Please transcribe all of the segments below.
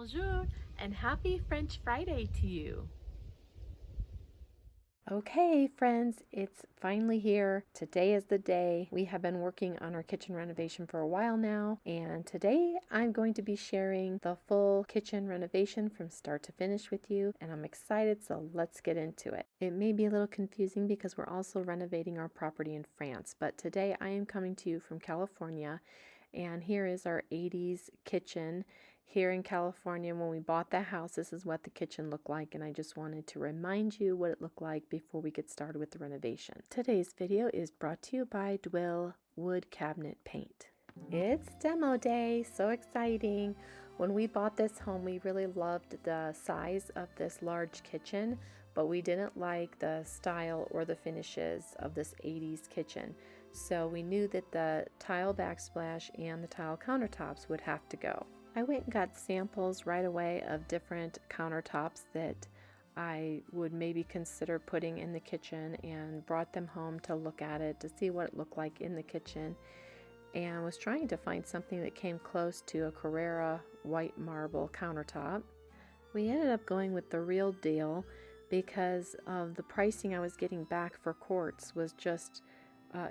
Bonjour and happy French Friday to you. Okay, friends, it's finally here. Today is the day. We have been working on our kitchen renovation for a while now, and today I'm going to be sharing the full kitchen renovation from start to finish with you, and I'm excited, so let's get into it. It may be a little confusing because we're also renovating our property in France, but today I am coming to you from California, and here is our 80s kitchen. Here in California, when we bought the house, this is what the kitchen looked like, and I just wanted to remind you what it looked like before we get started with the renovation. Today's video is brought to you by Dwell Wood Cabinet Paint. It's demo day, so exciting. When we bought this home, we really loved the size of this large kitchen, but we didn't like the style or the finishes of this 80s kitchen. So we knew that the tile backsplash and the tile countertops would have to go. I went and got samples right away of different countertops that I would maybe consider putting in the kitchen and brought them home to look at it to see what it looked like in the kitchen, and was trying to find something that came close to a Carrara white marble countertop. We ended up going with the real deal because of the pricing I was getting back for quartz was just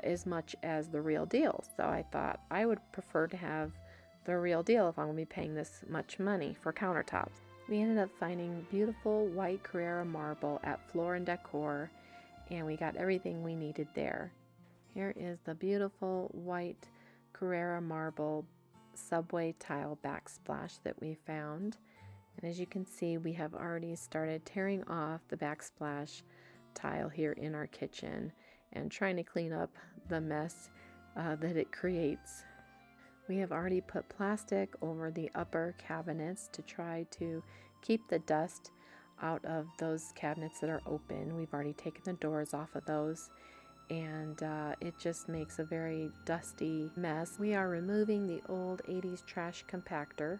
as much as the real deal. So I thought I would prefer to have the real deal if I'm going to be paying this much money for countertops. We ended up finding beautiful white Carrara marble at Floor & Decor, and we got everything we needed there. Here is the beautiful white Carrara marble subway tile backsplash that we found. And as you can see, we have already started tearing off the backsplash tile here in our kitchen and trying to clean up the mess that it creates. We have already put plastic over the upper cabinets to try to keep the dust out of those cabinets that are open. We've already taken the doors off of those, and it just makes a very dusty mess. We are removing the old 80s trash compactor.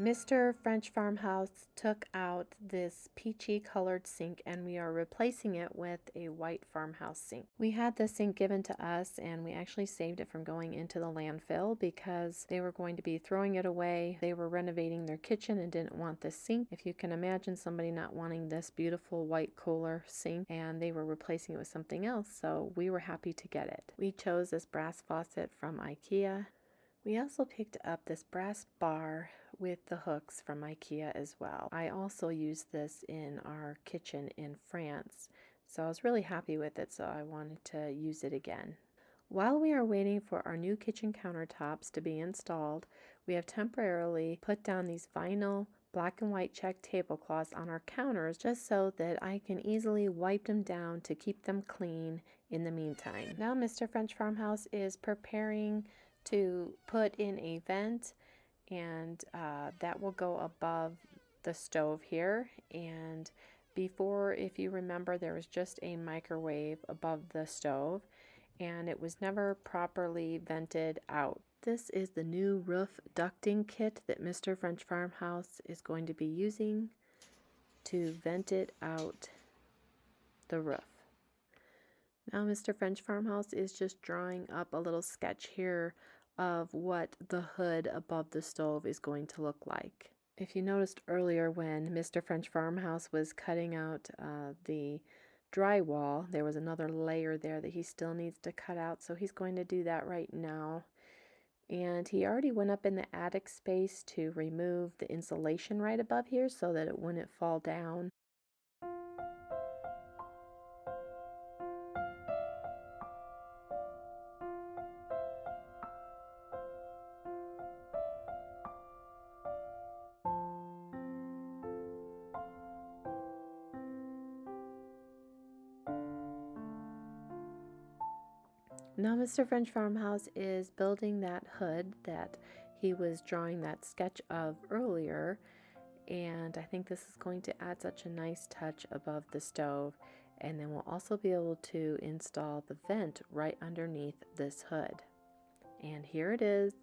Mr. French Farmhouse took out this peachy colored sink, and we are replacing it with a white farmhouse sink. We had this sink given to us, and we actually saved it from going into the landfill because they were going to be throwing it away. They were renovating their kitchen and didn't want this sink. If you can imagine somebody not wanting this beautiful white Kohler sink, and they were replacing it with something else, so we were happy to get it. We chose this brass faucet from IKEA. We also picked up this brass bar with the hooks from IKEA as well. I also used this in our kitchen in France, so I was really happy with it, so I wanted to use it again. While we are waiting for our new kitchen countertops to be installed, we have temporarily put down these vinyl black and white check tablecloths on our counters just so that I can easily wipe them down to keep them clean in the meantime. Now Mr. French Farmhouse is preparing to put in a vent, and that will go above the stove here. And before, if you remember, there was just a microwave above the stove, and it was never properly vented out. This is the new roof ducting kit that Mr. French Farmhouse is going to be using to vent it out the roof. Now Mr. French Farmhouse is just drawing up a little sketch here of what the hood above the stove is going to look like. If you noticed earlier when Mr. French Farmhouse was cutting out the drywall, there was another layer there that he still needs to cut out, so he's going to do that right now. And he already went up in the attic space to remove the insulation right above here so that it wouldn't fall down. Now Mr. French Farmhouse is building that hood that he was drawing that sketch of earlier, and I think this is going to add such a nice touch above the stove, and then we'll also be able to install the vent right underneath this hood. And here it is,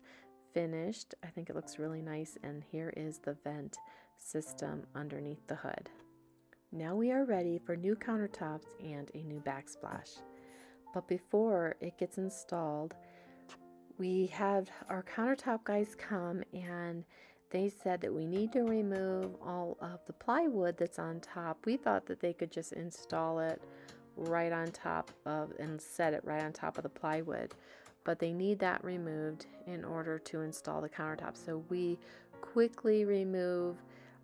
finished. I think it looks really nice, and here is the vent system underneath the hood. Now we are ready for new countertops and a new backsplash. But before it gets installed, we have our countertop guys come, and They said that we need to remove all of the plywood that's on top. We thought that they could just install it right on top of and set it right on top of the plywood, but they need that removed in order to install the countertop. So we quickly remove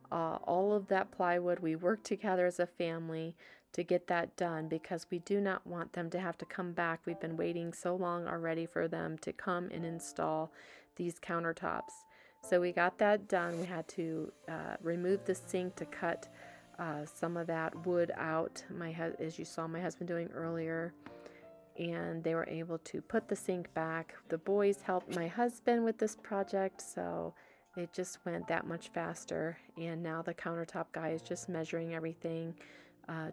all of that plywood. We work together as a family to get that done because we do not want them to have to come back. We've been waiting so long already for them to come and install these countertops. So we got that done. We had to remove the sink to cut some of that wood out, as you saw my husband doing earlier, and they were able to put the sink back. The boys helped my husband with this project, so it just went that much faster. And now the countertop guy is just measuring everything,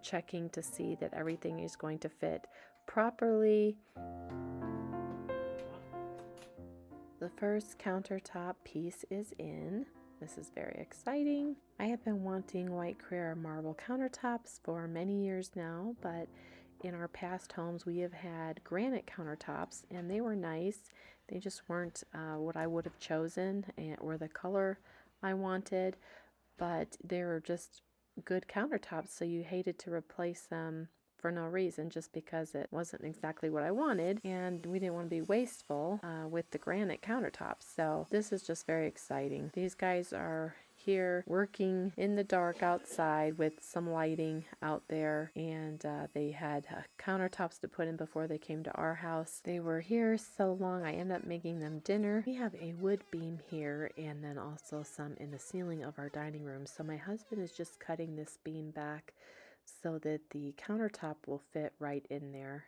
checking to see that everything is going to fit properly. The first countertop piece is in. This is very exciting. I have been wanting white Carrara marble countertops for many years now, but in our past homes we have had granite countertops, and they were nice. They just weren't what I would have chosen or the color I wanted, but they were just good countertops, so you hated to replace them for no reason just because it wasn't exactly what I wanted, and we didn't want to be wasteful with the granite countertops. So this is just very exciting. These guys are here working in the dark outside with some lighting out there, and they had countertops to put in before they came to our house. They were here so long I ended up making them dinner. We have a wood beam here and then also some in the ceiling of our dining room, so my husband is just cutting this beam back so that the countertop will fit right in there.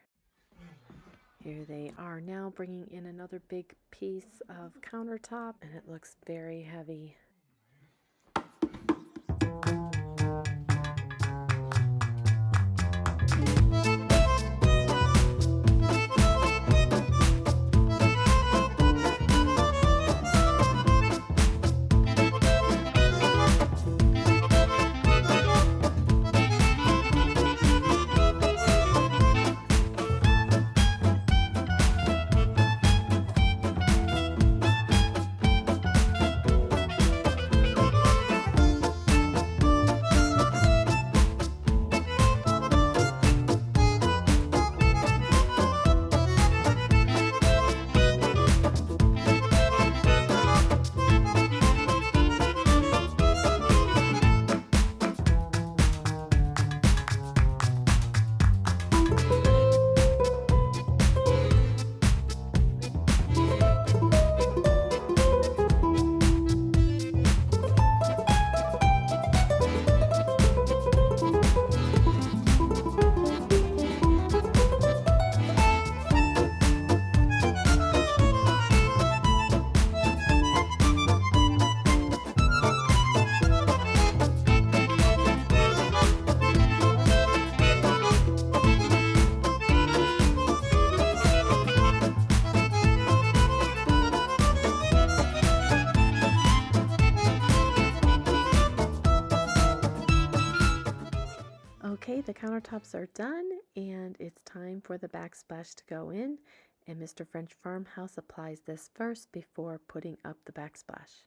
Here they are now bringing in another big piece of countertop, and it looks very heavy. Okay, the countertops are done, and it's time for the backsplash to go in, and Mr. French Farmhouse applies this first before putting up the backsplash.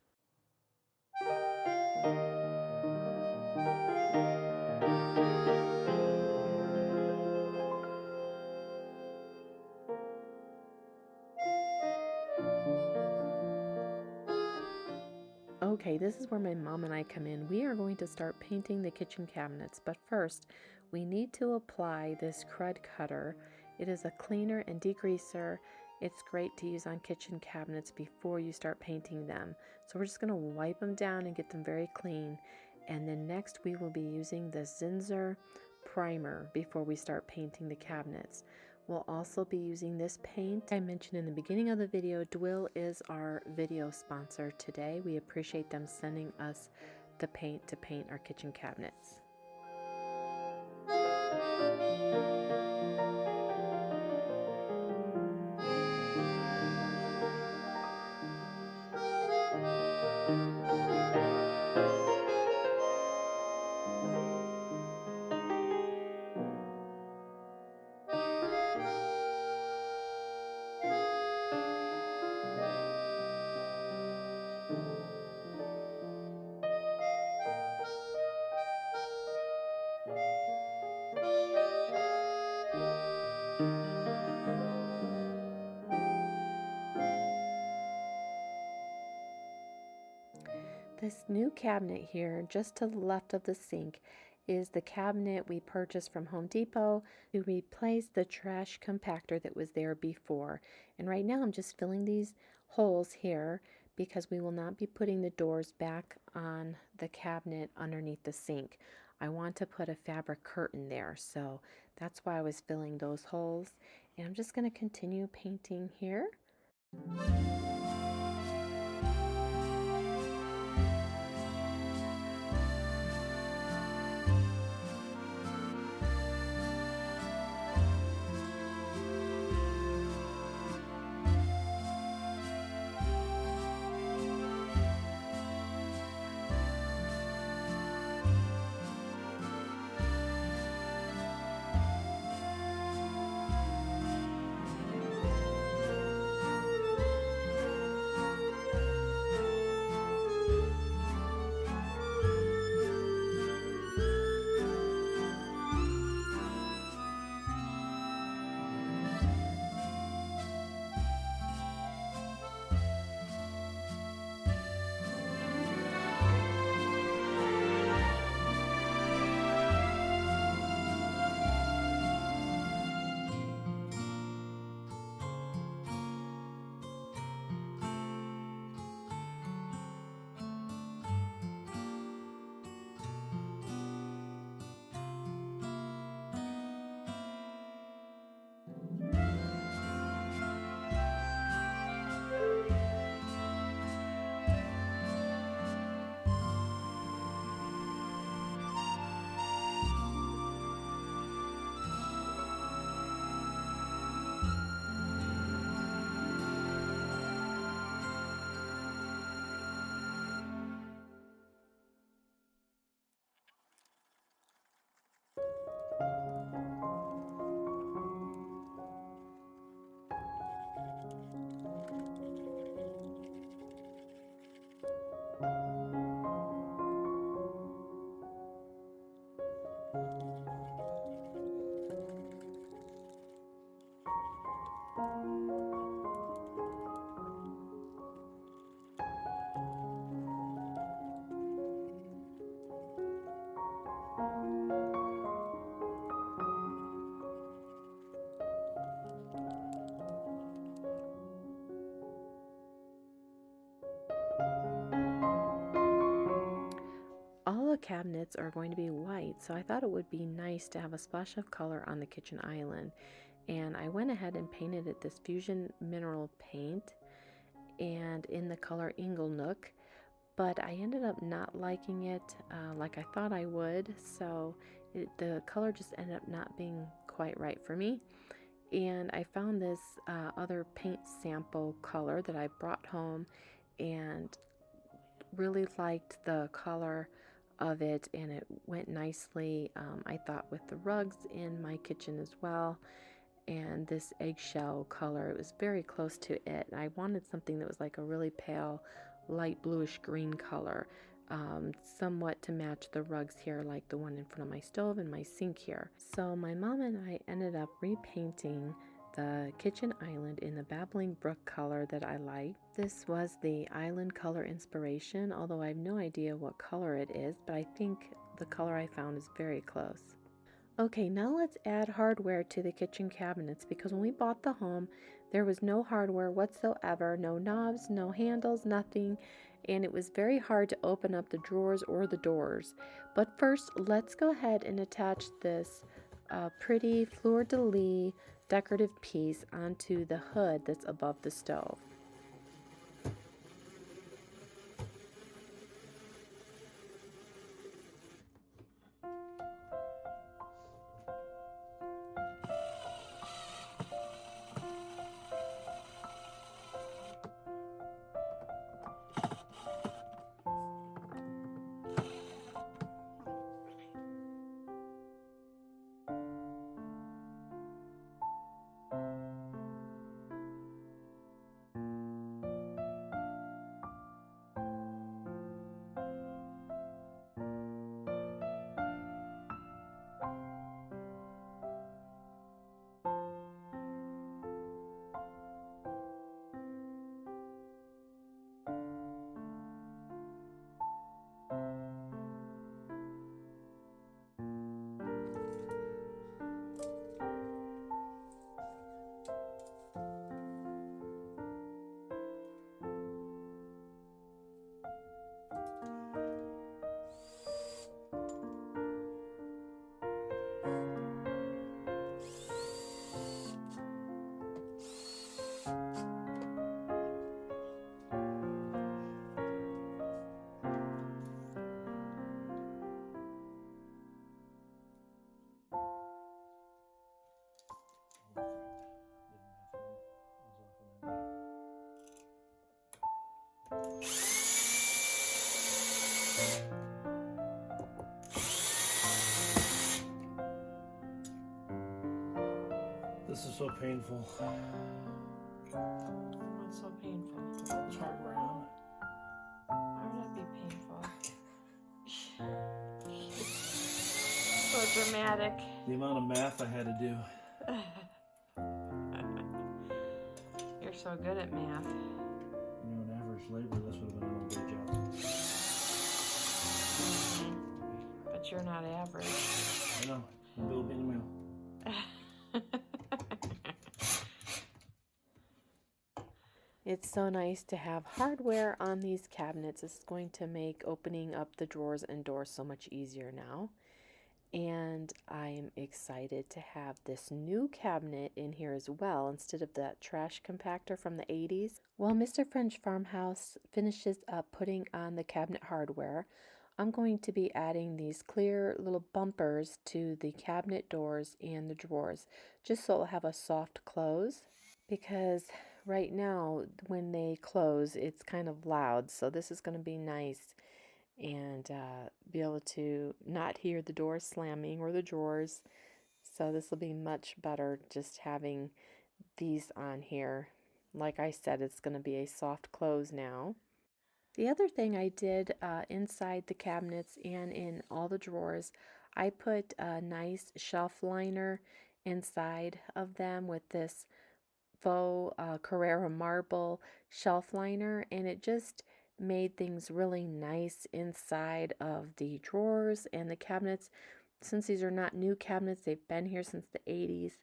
Okay, this is where my mom and I come in. We are going to start painting the kitchen cabinets, but first we need to apply this crud cutter. It is a cleaner and degreaser. It's great to use on kitchen cabinets before you start painting them. So we're just going to wipe them down and get them very clean. And then next we will be using the Zinsser primer before we start painting the cabinets. We'll also be using this paint. I mentioned in the beginning of the video, Dwill is our video sponsor today. We appreciate them sending us the paint to paint our kitchen cabinets. This new cabinet here, just to the left of the sink, is the cabinet we purchased from Home Depot to replace the trash compactor that was there before. And right now I'm just filling these holes here because we will not be putting the doors back on the cabinet underneath the sink. I want to put a fabric curtain there, so that's why I was filling those holes. And I'm just going to continue painting here. All the cabinets are going to be white, so I thought it would be nice to have a splash of color on the kitchen island. And I went ahead and painted it this Fusion Mineral paint and in the color Inglenook, but I ended up not liking it like I thought I would, so the color just ended up not being quite right for me. And I found this other paint sample color that I brought home and really liked the color of it, and it went nicely, I thought, with the rugs in my kitchen as well. And this eggshell color, it was very close to it. I wanted something that was like a really pale light bluish green color, somewhat to match the rugs here, like the one in front of my stove and my sink here. So my mom and I ended up repainting the kitchen island in the Babbling Brook color that I like. This was the island color inspiration, although I have no idea what color it is, but I think the color I found is very close. Okay, now let's add hardware to the kitchen cabinets, because when we bought the home, there was no hardware whatsoever, no knobs, no handles, nothing, and it was very hard to open up the drawers or the doors. But first, let's go ahead and attach this pretty fleur-de-lis decorative piece onto the hood that's above the stove. This is so painful. What's so painful? Put all this hardware on. Why would that be painful? So dramatic. The amount of math I had to do. You're so good at math. You know, an average labor, this would have been a real good job. But you're not average. I know. The bill will be in the mail. It's so nice to have hardware on these cabinets. It's going to make opening up the drawers and doors so much easier now. And I'm excited to have this new cabinet in here as well, instead of that trash compactor from the 80s. While Mr. French Farmhouse finishes up putting on the cabinet hardware, I'm going to be adding these clear little bumpers to the cabinet doors and the drawers, just so it'll have a soft close, because right now when they close it's kind of loud. So this is going to be nice and be able to not hear the doors slamming or the drawers. So this will be much better just having these on here. Like I said, it's going to be a soft close now. The other thing I did inside the cabinets and in all the drawers, I put a nice shelf liner inside of them with this faux Carrara marble shelf liner, and it just made things really nice inside of the drawers and the cabinets. Since these are not new cabinets, they've been here since the 80s.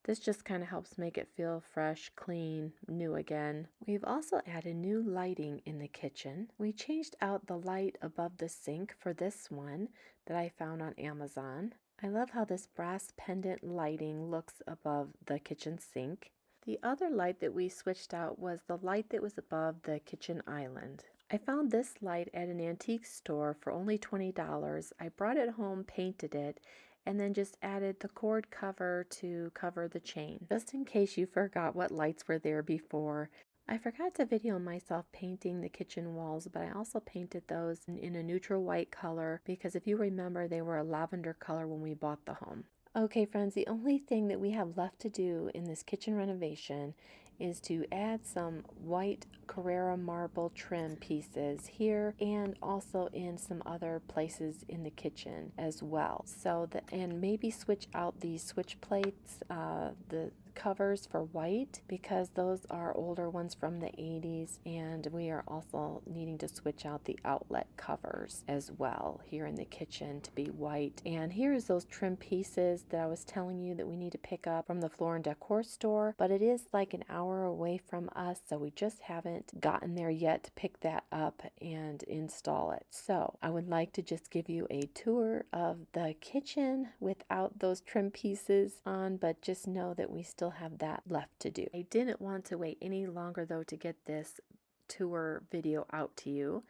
This just kind of helps make it feel fresh, clean, new again. We've also added new lighting in the kitchen. We changed out the light above the sink for this one that I found on Amazon. I love how this brass pendant lighting looks above the kitchen sink. The other light that we switched out was the light that was above the kitchen island. I found this light at an antique store for only $20. I brought it home, painted it, and then just added the cord cover to cover the chain. Just in case you forgot what lights were there before, I forgot to video myself painting the kitchen walls, but I also painted those in a neutral white color because if you remember, they were a lavender color when we bought the home. Okay friends, the only thing that we have left to do in this kitchen renovation is to add some white Carrara marble trim pieces here and also in some other places in the kitchen as well. So and maybe switch out these switch plates, the covers for white, because those are older ones from the 80s, and we are also needing to switch out the outlet covers as well here in the kitchen to be white. And here's those trim pieces that I was telling you that we need to pick up from the Floor and Decor store, but it is like an hour away from us, so we just haven't gotten there yet to pick that up and install it. So I would like to just give you a tour of the kitchen without those trim pieces on, but just know that we still have that left to do. I didn't want to wait any longer though to get this tour video out to you,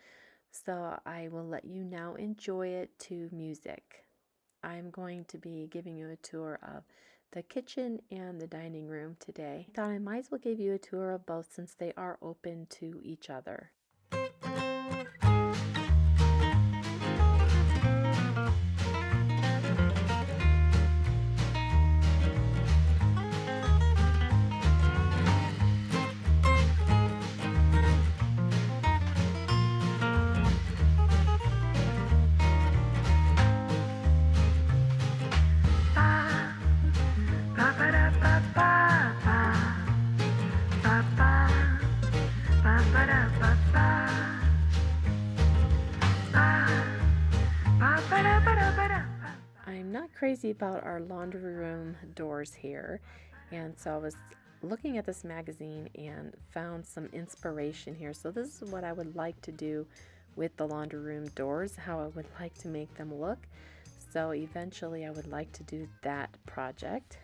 so I will let you now enjoy it to music. I'm going to be giving you a tour of the kitchen and the dining room today. I thought I might as well give you a tour of both since they are open to each other. I'm not crazy about our laundry room doors here, and so I was looking at this magazine and found some inspiration here. So this is what I would like to do with the laundry room doors, how I would like to make them look. So eventually I would like to do that project.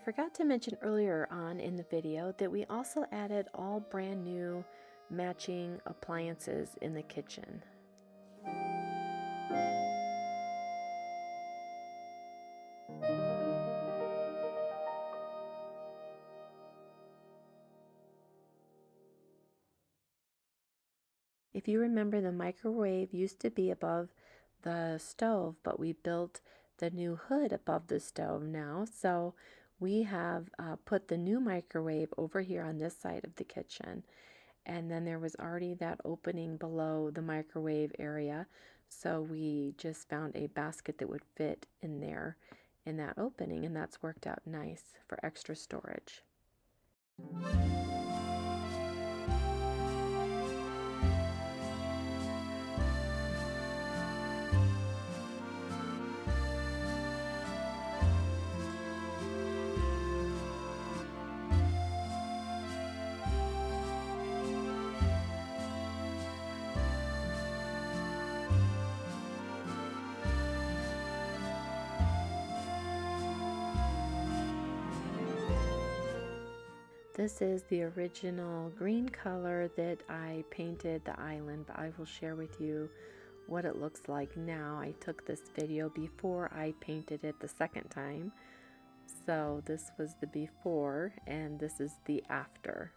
forgot to mention earlier on in the video that we also added all brand new matching appliances in the kitchen. If you remember, the microwave used to be above the stove, but we built the new hood above the stove now. So we have put the new microwave over here on this side of the kitchen. And then there was already that opening below the microwave area. So we just found a basket that would fit in there in that opening, and that's worked out nice for extra storage. This is the original green color that I painted the island, but I will share with you what it looks like now. I took this video before I painted it the second time. So this was the before and this is the after.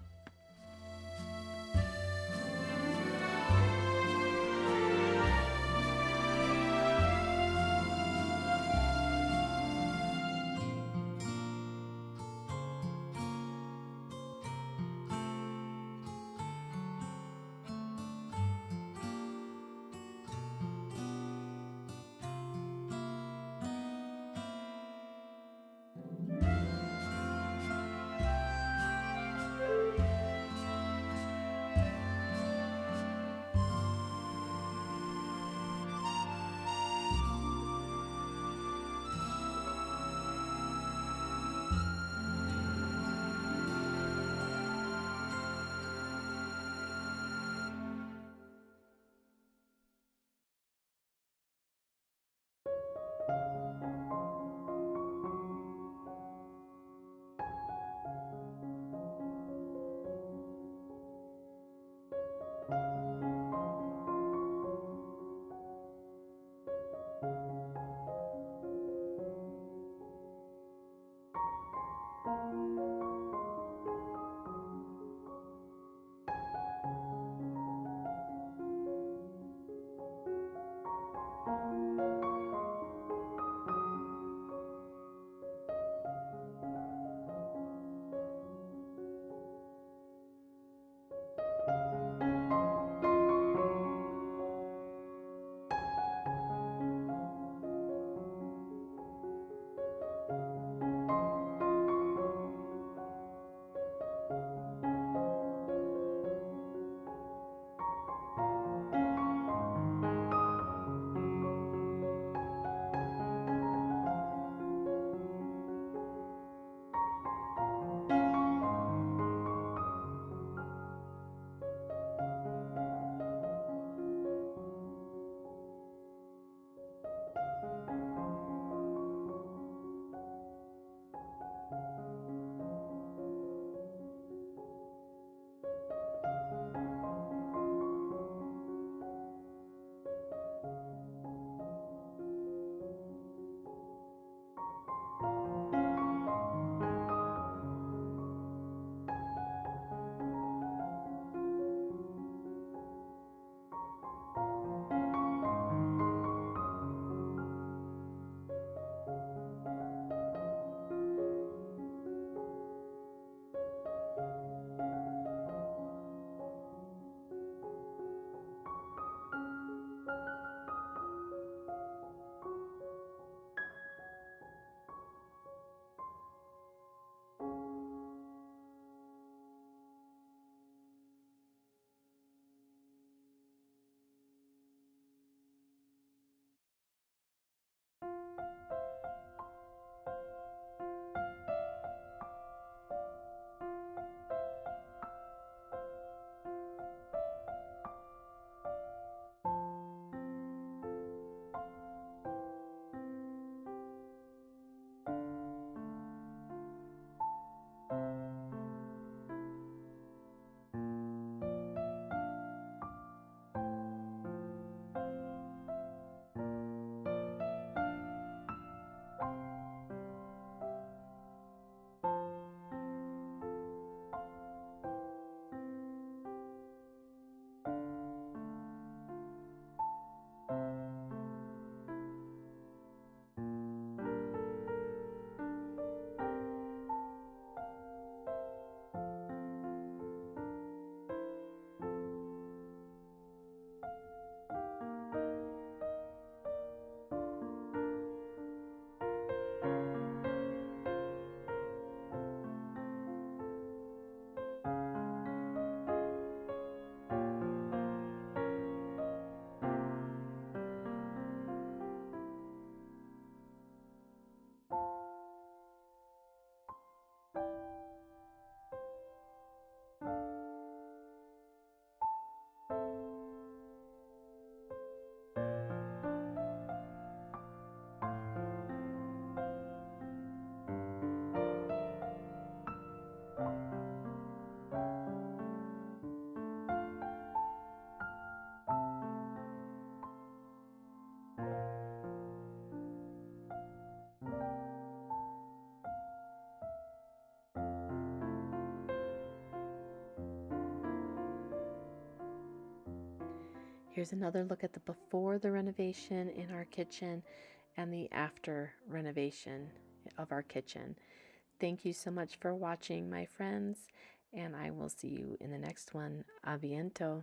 Here's another look at the before the renovation in our kitchen and the after renovation of our kitchen. Thank you so much for watching, my friends, and I will see you in the next one. A biento.